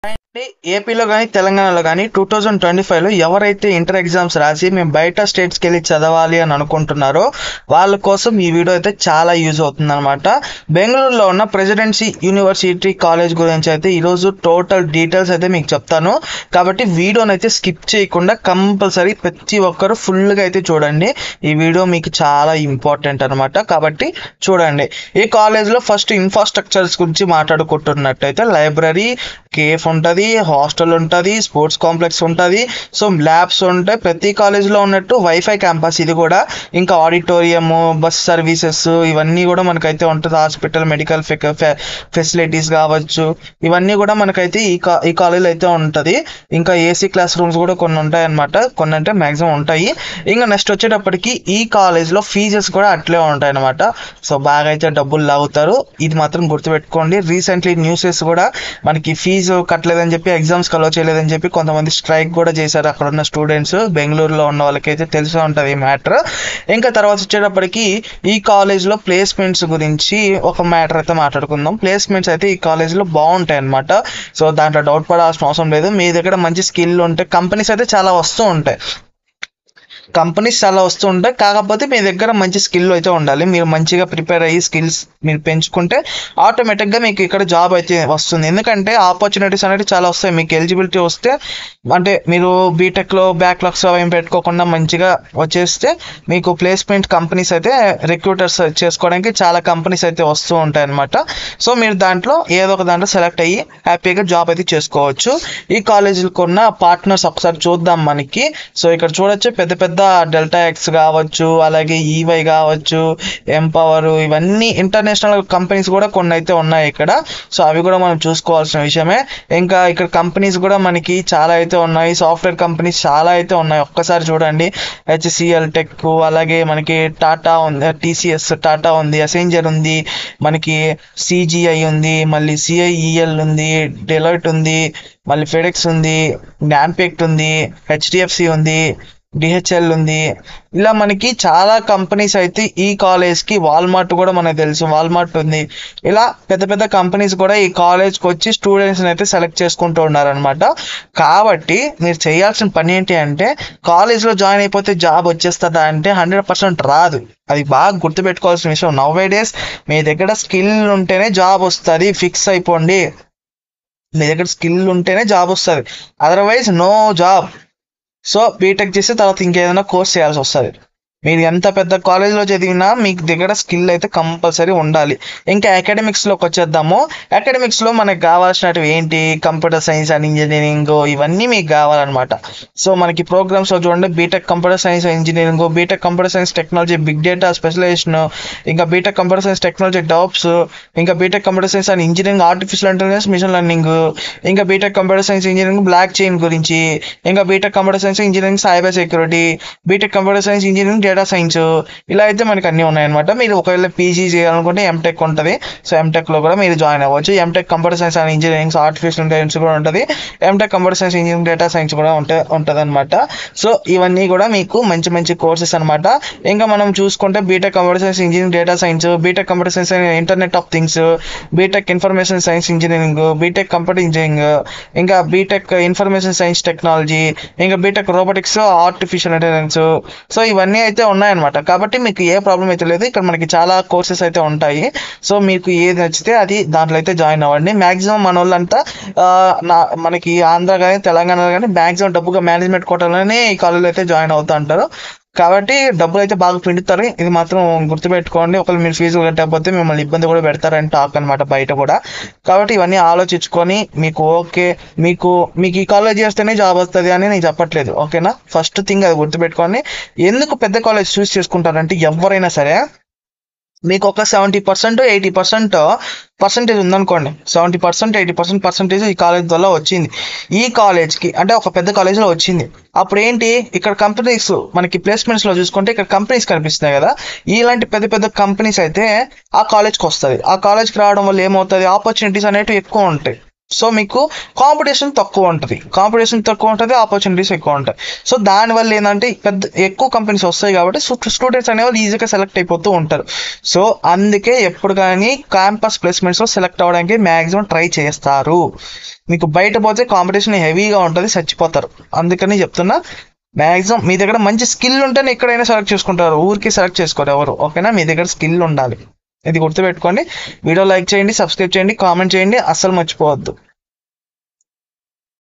అంటే ఏపీలో కానీ తెలంగాణలో కానీ 2025లో ఎవరైతే ఇంటర్ ఎగ్జామ్స్ రాసి మేము బయట స్టేట్స్కి వెళ్ళి చదవాలి అని అనుకుంటున్నారో వాళ్ళ కోసం ఈ వీడియో అయితే చాలా యూజ్ అవుతుంది అనమాట. బెంగళూరులో ఉన్న ప్రెసిడెన్సీ యూనివర్సిటీ కాలేజ్ గురించి అయితే ఈరోజు టోటల్ డీటెయిల్స్ అయితే మీకు చెప్తాను. కాబట్టి వీడియోని అయితే స్కిప్ చేయకుండా కంపల్సరీ ప్రతి ఒక్కరు ఫుల్గా అయితే చూడండి. ఈ వీడియో మీకు చాలా ఇంపార్టెంట్ అనమాట. కాబట్టి చూడండి. ఈ కాలేజ్లో ఫస్ట్ ఇన్ఫ్రాస్ట్రక్చర్స్ గురించి మాట్లాడుకుంటున్నట్టయితే లైబ్రరీ, కేఫ్ ఉంటుంది, హాస్టల్ ఉంటుంది, స్పోర్ట్స్ కాంప్లెక్స్ ఉంటుంది, సో ల్యాబ్స్ ఉంటాయి. ప్రతి కాలేజ్లో ఉన్నట్టు వైఫై క్యాంపస్ ఇది కూడా. ఇంకా ఆడిటోరియము, బస్ సర్వీసెస్ ఇవన్నీ కూడా మనకైతే ఉంటుంది. హాస్పిటల్, మెడికల్ ఫెసిలిటీస్ కావచ్చు, ఇవన్నీ కూడా మనకైతే ఈ కాలేజ్లో అయితే ఉంటుంది. ఇంకా ఏసీ క్లాస్ రూమ్స్ కూడా కొన్ని ఉంటాయి అనమాట. కొన్ని అంటే మ్యాక్సిమం ఉంటాయి. ఇంకా నెక్స్ట్ వచ్చేటప్పటికి ఈ కాలేజ్లో ఫీజెస్ కూడా అట్లే ఉంటాయి అనమాట. సో బాగా అయితే డబ్బులు లాగుతారు, ఇది మాత్రం గుర్తుపెట్టుకోండి. రీసెంట్లీ న్యూసెస్ కూడా మనకి ఫీజు కట్టలేదని చెప్పి, ఎగ్జామ్స్ అలో చేయలేదని చెప్పి కొంతమంది స్ట్రైక్ కూడా చేశారు అక్కడ ఉన్న స్టూడెంట్స్. బెంగళూరులో ఉన్న వాళ్ళకైతే తెలిసే ఉంటుంది ఈ మ్యాటర్. ఇంకా తర్వాత వచ్చేటప్పటికి ఈ కాలేజ్లో ప్లేస్మెంట్స్ గురించి ఒక మ్యాటర్ అయితే మాట్లాడుకుందాం. ప్లేస్మెంట్స్ అయితే ఈ కాలేజ్లో బాగుంటాయి అనమాట. సో దాంట్లో డౌట్ పడాల్సిన అవసరం లేదు. మీ దగ్గర మంచి స్కిల్ ఉంటే కంపెనీస్ అయితే చాలా వస్తూ ఉంటాయి. కాకపోతే మీ దగ్గర మంచి స్కిల్ అయితే ఉండాలి. మీరు మంచిగా ప్రిపేర్ అయ్యి స్కిల్స్ మీరు పెంచుకుంటే ఆటోమేటిక్గా మీకు ఇక్కడ జాబ్ అయితే వస్తుంది. ఎందుకంటే ఆపర్చునిటీస్ అనేవి చాలా వస్తాయి. మీకు ఎలిజిబిలిటీ వస్తే, అంటే మీరు బీటెక్లో బ్యాక్లాగ్స్ అవి పెట్టుకోకుండా మంచిగా వచ్చేస్తే మీకు ప్లేస్మెంట్ కంపెనీస్ అయితే రిక్రూటర్స్ చేసుకోవడానికి చాలా కంపెనీస్ అయితే వస్తూ ఉంటాయి అనమాట. సో మీరు దాంట్లో ఏదో ఒక దాంట్లో సెలెక్ట్ అయ్యి హ్యాపీగా జాబ్ అయితే చేసుకోవచ్చు. ఈ కాలేజీలకు ఉన్న పార్ట్నర్స్ ఒకసారి చూద్దాం మనకి. సో ఇక్కడ చూడొచ్చు, పెద్ద పెద్ద డెల్టా ఎక్స్ కావచ్చు, అలాగే ఈవై కావచ్చు, ఎంపవర్, ఇవన్నీ ఇంటర్నేషనల్ కంపెనీస్ కూడా కొన్ని అయితే ఉన్నాయి ఇక్కడ. సో అవి కూడా మనం చూసుకోవాల్సిన విషయమే. ఇంకా ఇక్కడ కంపెనీస్ కూడా మనకి చాలా అయితే ఉన్నాయి. సాఫ్ట్వేర్ కంపెనీస్ చాలా అయితే ఉన్నాయి. ఒక్కసారి చూడండి. హెచ్సిఎల్ టెక్, అలాగే మనకి టాటా ఉంది, టీసీఎస్ టాటా ఉంది, అసెంజర్ ఉంది, మనకి సిజిఐ ఉంది, మళ్ళీ సిఐఈఎల్ ఉంది, డెలాయిట్ ఉంది, మళ్ళీ ఫెడెక్స్ ఉంది, జ్ఞాన్పేక్ట్ ఉంది, హెచ్డిఎఫ్సి ఉంది, డిహెచ్ఎల్ ఉంది. ఇలా మనకి చాలా కంపెనీస్ అయితే ఈ కాలేజ్కి, వాల్మార్ట్ కూడా మనకు తెలుసు, వాల్మార్ట్ ఉంది. ఇలా పెద్ద పెద్ద కంపెనీస్ కూడా ఈ కాలేజ్కి వచ్చి స్టూడెంట్స్ని అయితే సెలెక్ట్ చేసుకుంటూ ఉన్నారనమాట. కాబట్టి మీరు చేయాల్సిన పని ఏంటి అంటే, కాలేజ్లో జాయిన్ అయిపోతే జాబ్ వచ్చేస్తుందా అంటే 100% రాదు. అది బాగా గుర్తుపెట్టుకోవాల్సిన విషయం. నౌవేడేస్ మీ దగ్గర స్కిల్ ఉంటేనే జాబ్ వస్తుంది. ఫిక్స్ అయిపోండి. మీ దగ్గర స్కిల్ ఉంటేనే జాబ్ వస్తుంది, otherwise no job. So BTech చేసి తర్వాత ఇంకేదైనా కోర్స్ చేయాల్సి వస్తుంది. మీరు ఎంత పెద్ద కాలేజ్లో చదివినా మీకు దగ్గర స్కిల్ అయితే కంపల్సరీ ఉండాలి. ఇంకా అకాడమిక్స్లోకి వచ్చేద్దాము. అకాడమిక్స్లో మనకు కావాల్సినవి ఏంటి? కంప్యూటర్ సైన్స్ అండ్ ఇంజనీరింగ్, ఇవన్నీ మీకు కావాలన్నమాట. సో మనకి ప్రోగ్రామ్స్లో చూడండి, BTech computer science engineering, BTech computer science technology big data specialization, ఇంకా BTech computer science technology develops, ఇంకా BTech computer science and engineering artificial intelligence machine learning, ఇంకా BTech computer science engineering blockchain గురించి, ఇంకా BTech computer science engineering cyber security, BTech computer science engineering data science, ఇలా అయితే మనకి అన్నీ ఉన్నాయన్నమాట. మీరు ఒకవేళ పీజీ చేయాలనుకుంటే ఎంటెక్ ఉంటుంది. సో ఎంటెక్లో కూడా మీరు జాయిన్ అవ్వచ్చు. MTech computer science and engineering artificial intelligence కూడా ఉంటుంది. MTech computer science engineering data science కూడా ఉంటుంది అనమాట. సో ఇవన్నీ కూడా మీకు మంచి మంచి కోర్సెస్ అనమాట. ఇంకా మనం చూసుకుంటే BTech computer science engineering data science, BTech computer science internet of things, BTech information science engineering, BTech computer engineering, ఇంకా బీటెక్ ఇన్ఫర్మేషన్ సైన్స్ టెక్నాలజీ, ఇంకా BTech robotics artificial intelligence. So ఇవన్నీ అయితే ఉన్నాయన్నమాట. కాబట్టి మీకు ఏ ప్రాబ్లం అయితే లేదు. ఇక్కడ మనకి చాలా కోర్సెస్ అయితే ఉంటాయి. సో మీకు ఏది నచ్చితే అది దాంట్లో అయితే జాయిన్ అవ్వండి. మ్యాక్సిమం మన వాళ్ళంతా మనకి ఆంధ్ర కానీ తెలంగాణ కానీ మ్యాక్సిమం డబ్బుగా మేనేజ్మెంట్ కోటాలోనే ఈ కాలేజీలో అయితే జాయిన్ అవుతూ ఉంటారు. కాబట్టి డబ్బులు అయితే బాగా పిండుతారు, ఇది మాత్రం గుర్తుపెట్టుకోండి. ఒకవేళ మీరు ఫీజు కట్టకపోతే మిమ్మల్ని ఇబ్బంది కూడా పెడతారని టాక్ అనమాట బయట కూడా. కాబట్టి ఇవన్నీ ఆలోచించుకొని మీకు ఓకే, మీకు ఈ కాలేజ్ చేస్తేనే జాబ్ వస్తుంది అని నేను చెప్పట్లేదు, ఓకేనా? ఫస్ట్ థింగ్ అది గుర్తుపెట్టుకోండి. ఎందుకు పెద్ద కాలేజ్ చూస్ చేసుకుంటారంటే, ఎవరైనా సరే మీకు ఒక 70% 80% పర్సంటేజ్ ఉందనుకోండి, 70% 80% పర్సంటేజ్ ఈ కాలేజ్ వల్ల వచ్చింది. ఈ కాలేజ్కి అంటే ఒక పెద్ద కాలేజ్లో వచ్చింది. అప్పుడు ఏంటి, ఇక్కడ కంపెనీస్ మనకి ప్లేస్మెంట్స్లో చూసుకుంటే ఇక్కడ కంపెనీస్ కనిపిస్తున్నాయి కదా. ఇలాంటి పెద్ద పెద్ద కంపెనీస్ అయితే ఆ కాలేజ్కి వస్తుంది. ఆ కాలేజ్కి రావడం వల్ల ఏమవుతుంది, ఆపర్చునిటీస్ అనేవి ఎక్కువ ఉంటాయి. సో మీకు కాంపిటీషన్ తక్కువ ఉంటుంది, ఆపర్చునిటీస్ ఎక్కువ ఉంటాయి. సో దానివల్ల ఏంటంటే ఎక్కువ కంపెనీస్ వస్తాయి కాబట్టి స్టూడెంట్స్ అనేవాళ్ళు ఈజీగా సెలెక్ట్ అయిపోతూ ఉంటారు. సో అందుకే ఎప్పుడు కానీ క్యాంపస్ ప్లేస్మెంట్స్లో సెలెక్ట్ అవ్వడానికి మ్యాక్సిమం ట్రై చేస్తారు. మీకు బయట పోతే కాంపిటీషన్ హెవీగా ఉంటుంది, చచ్చిపోతారు. అందుకని చెప్తున్నా, మ్యాక్సిమం మీ దగ్గర మంచి స్కిల్ ఉంటేనే ఎక్కడైనా సెలెక్ట్ చేసుకుంటారు, ఊరికి సెలెక్ట్ చేసుకోరు ఎవరు. ఓకేనా, మీ దగ్గర స్కిల్ ఉండాలి, ఇది గుర్తుపెట్టుకోండి. వీడియో లైక్ చేయండి, సబ్స్క్రైబ్ చేయండి, కామెంట్ చేయండి, అస్సలు మర్చిపోవద్దు.